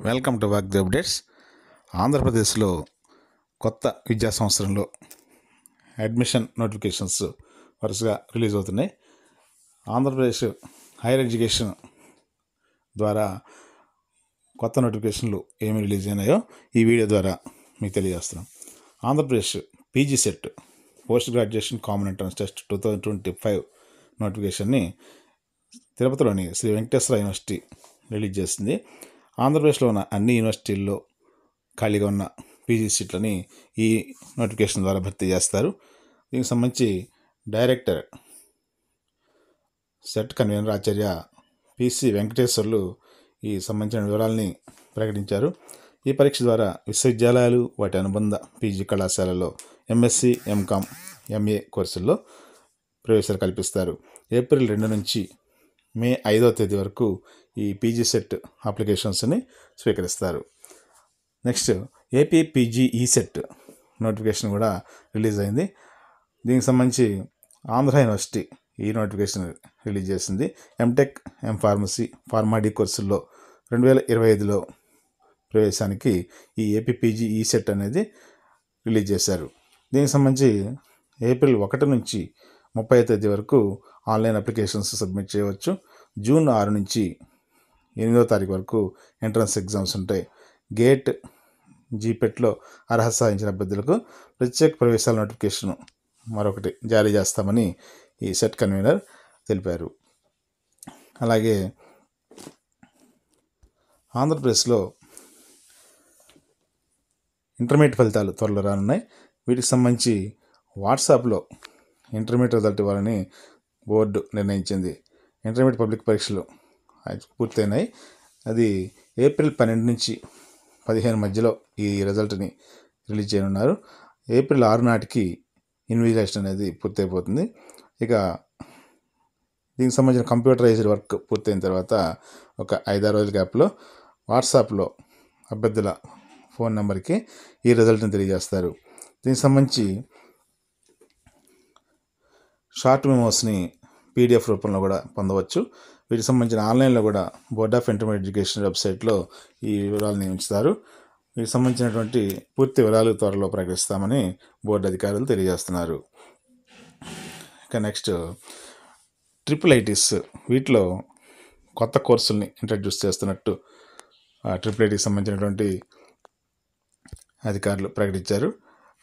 Welcome to walk the updates. ఆంధ్రప్రదేశ్లో కొత్త విద్యా సంవత్సరంలో అడ్మిషన్ నోటిఫికేషన్స్ వరుసగా రిలీజ్ అవుతున్నాయి. ఆంధ్రప్రదేశ్ హైయర్ ఎడ్యుకేషన్ ద్వారా కొత్త నోటిఫికేషన్లు ఏమి రిలీజ్ అయినాయో ఈ వీడియో ద్వారా మీకు తెలియజేస్తున్నాం. Andhra Pradesh PG set post graduation common entrance test 2025 నోటిఫికేషన్ని తిరుపతిలోని శ్రీ వెంకటేశ్వర యూనివర్సిటీ రిలీజ్ చేసింది. ఆంధ్రప్రదేశ్లో ఉన్న అన్ని యూనివర్సిటీల్లో ఖాళీగా ఉన్న పీజీ సీట్లని ఈ నోటిఫికేషన్ ద్వారా భర్తీ చేస్తారు. దీనికి సంబంధించి డైరెక్టర్ సెట్ కన్వీనర్ ఆచార్య పిసి వెంకటేశ్వర్లు ఈ సంబంధించిన వివరాలని ప్రకటించారు. ఈ పరీక్ష ద్వారా విశ్వవిద్యాలయాలు వాటి అనుబంధ పీజీ కళాశాలలో ఎంఎస్సి, ఎంకామ్, ఎంఏ కోర్సుల్లో ప్రవేశాలు కల్పిస్తారు. ఏప్రిల్ 2 నుంచి మే 5వ తేదీ వరకు ఈ పీజీ సెట్ అప్లికేషన్స్ని స్వీకరిస్తారు. నెక్స్ట్ ఏపీ పీజీ ఈ సెట్ నోటిఫికేషన్ కూడా రిలీజ్ అయింది. దీనికి సంబంధించి ఆంధ్ర యూనివర్సిటీ ఈ నోటిఫికేషన్ రిలీజ్ చేసింది. ఎంటెక్, ఎంఫార్మసీ, ఫార్మాడీ కోర్సుల్లో 2025లో ప్రవేశానికి ఈ ఏపీ పీజీ ఈ సెట్ అనేది రిలీజ్ చేశారు. దీనికి సంబంధించి ఏప్రిల్ 1 నుంచి 30వ తేదీ వరకు ఆన్లైన్ అప్లికేషన్స్ సబ్మిట్ చేయవచ్చు. జూన్ 6 నుంచి 8వ తారీఖు వరకు ఎంట్రన్స్ ఎగ్జామ్స్ ఉంటాయి. గేట్, జీపెట్లో అర్హత సాధించిన అభ్యర్థులకు ప్రత్యేక ప్రవేశాల నోటిఫికేషన్ మరొకటి జారీ చేస్తామని ఈ సెట్ కన్వీనర్ తెలిపారు. అలాగే ఆంధ్రప్రదేశ్లో ఇంటర్మీడియట్ ఫలితాలు త్వరలో రానున్నాయి. వీటికి సంబంధించి వాట్సాప్లో ఇంటర్మీడియట్ రిజల్ట్ ఇవ్వాలని బోర్డు నిర్ణయించింది. ఇంటర్మీడియట్ పబ్లిక్ పరీక్షలు పూర్తయినాయి. అది ఏప్రిల్ 12 నుంచి 15 మధ్యలో ఈ రిజల్ట్ని రిలీజ్ చేయనున్నారు. ఏప్రిల్ 6 నాటికి ఇన్విజిలేషన్ అనేది పూర్తయిపోతుంది. ఇక దీనికి సంబంధించిన కంప్యూటరైజ్డ్ వర్క్ పూర్తయిన తర్వాత ఒక 5-6 రోజుల గ్యాప్లో వాట్సాప్లో అభ్యర్థుల ఫోన్ నెంబర్కి ఈ రిజల్ట్ని తెలియజేస్తారు. దీనికి సంబంధించి షార్ట్ మెమోస్ని పీడిఎఫ్ రూపంలో కూడా పొందవచ్చు. వీటికి సంబంధించిన ఆన్లైన్లో కూడా బోర్డ్ ఆఫ్ ఇంటర్మీడియట్ ఎడ్యుకేషన్ వెబ్సైట్లో ఈ వివరాలని ఉంచుతారు. వీటికి సంబంధించినటువంటి పూర్తి వివరాలు త్వరలో ప్రకటిస్తామని బోర్డు అధికారులు తెలియజేస్తున్నారు. ఇక నెక్స్ట్ ట్రిపుల్ ఐటీస్, వీటిలో కొత్త కోర్సుల్ని ఇంట్రడ్యూస్ చేస్తున్నట్టు ట్రిపుల్ ఐటీకి సంబంధించినటువంటి అధికారులు ప్రకటించారు.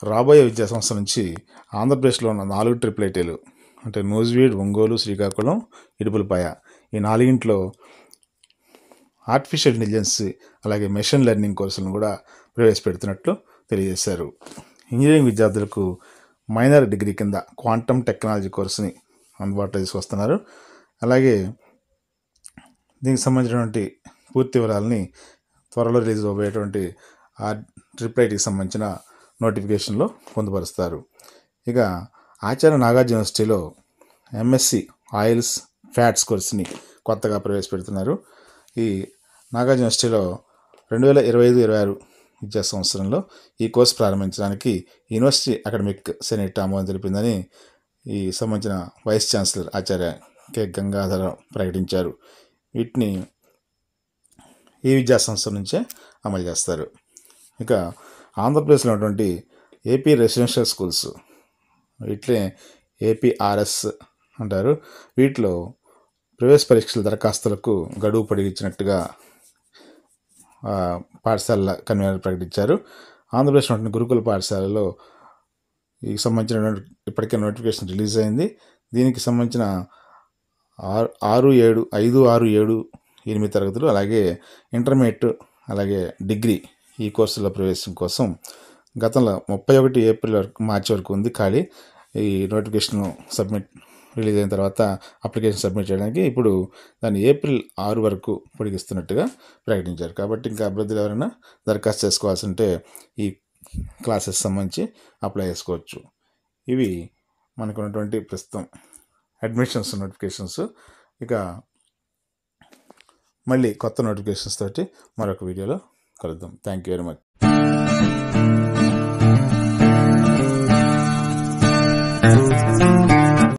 రాబోయే విద్యా సంవత్సరం నుంచి ఆంధ్రప్రదేశ్లో ఉన్న 4 ట్రిపుల్ ఐటీలు అంటే నూజివీడ్, ఒంగోలు, శ్రీకాకుళం, ఇడుపులపాయ, ఈ 4 ఆర్టిఫిషియల్ ఇంటెలిజెన్స్ అలాగే మెషిన్ లెర్నింగ్ కోర్సులను కూడా ప్రవేశపెడుతున్నట్లు తెలియజేశారు. ఇంజనీరింగ్ విద్యార్థులకు మైనర్ డిగ్రీ కింద క్వాంటమ్ టెక్నాలజీ కోర్సుని అందుబాటులో తీసుకొస్తున్నారు. అలాగే దీనికి సంబంధించినటువంటి పూర్తి వివరాలని త్వరలో రిలీజ్ అవబోయేటువంటి ఆ ట్రిపుల్ ఐటీకి సంబంధించిన నోటిఫికేషన్లో పొందుపరుస్తారు. ఇక ఆచార్య నాగార్జున యూనివర్సిటీలో ఎంఎస్సి ఆయిల్స్, ఫ్యాట్స్ కోర్సుని కొత్తగా ప్రవేశపెడుతున్నారు. ఈ నాగార్జున యూనివర్సిటీలో 2025-26 విద్యా సంవత్సరంలో ఈ కోర్సు ప్రారంభించడానికి యూనివర్సిటీ అకాడమిక్ సెనేట్ ఆమోదం తెలిపిందని ఈ సంబంధించిన వైస్ ఛాన్సలర్ ఆచార్య కె గంగాధరరావు ప్రకటించారు. వీటిని ఈ విద్యా సంవత్సరం నుంచే అమలు చేస్తారు. ఇక ఆంధ్రప్రదేశ్లో ఉన్నటువంటి ఏపీ రెసిడెన్షియల్ స్కూల్స్, వీటినే ఏపీఆర్ఎస్ అంటారు. వీటిలో ప్రవేశ పరీక్షల దరఖాస్తులకు గడువు పొడిగించినట్టుగా పాఠశాలల కన్వీనర్ ప్రకటించారు. ఆంధ్రప్రదేశ్లో ఉన్నటువంటి గురుకుల పాఠశాలలో ఈ సంబంధించిన ఇప్పటికే నోటిఫికేషన్ రిలీజ్ అయింది. దీనికి సంబంధించిన 5, 7, 8 తరగతులు అలాగే ఇంటర్మీడియట్ అలాగే డిగ్రీ ఈ కోర్సుల ప్రవేశం కోసం గతంలో 31 ఏప్రిల్ వరకు, మార్చి వరకు ఉంది ఖాళీ. ఈ నోటిఫికేషన్ రిలీజ్ అయిన తర్వాత అప్లికేషన్ సబ్మిట్ చేయడానికి ఇప్పుడు దాన్ని ఏప్రిల్ 6 వరకు పొడిగిస్తున్నట్టుగా ప్రకటించారు. కాబట్టి ఇంకా అభ్యర్థులు ఎవరైనా దరఖాస్తు చేసుకోవాల్సి ఉంటే ఈ క్లాసెస్ సంబంధించి అప్లై చేసుకోవచ్చు. ఇవి మనకు ఉన్నటువంటి ప్రస్తుతం అడ్మిషన్స్ నోటిఫికేషన్స్. ఇక మళ్ళీ కొత్త నోటిఫికేషన్స్ తోటి మరొక వీడియోలో కలుద్దాం. Thank you very much.